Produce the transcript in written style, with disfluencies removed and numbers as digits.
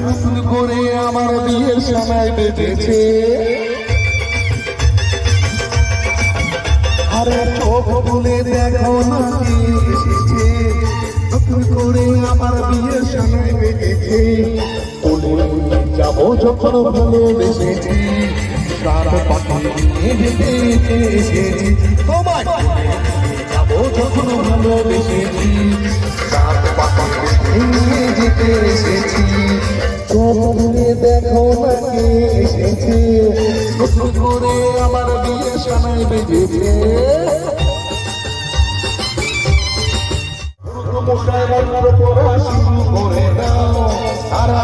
নতুন করে আমার বিয়ের সময় বেঁধেছে। আরে চোখ খুলে দেখো না কে এসেছে, নতুন করে আমার বিয়ের সময় বেঁধেছে। তোলে যাবো যখন ভালোবেসেছি, রাত পাখি নিয়ে যেতে এসেছি। তোমায় যাবো যখন ভালোবেসেছি, রাত পাখি নিয়ে যেতে এসেছি। চোখ খুলে দেখো না কে এসেছে, নতুন করে আমার বিয়ের সময় বেঁধেছে। মশাই পড়া শুরু করে দাও, তারা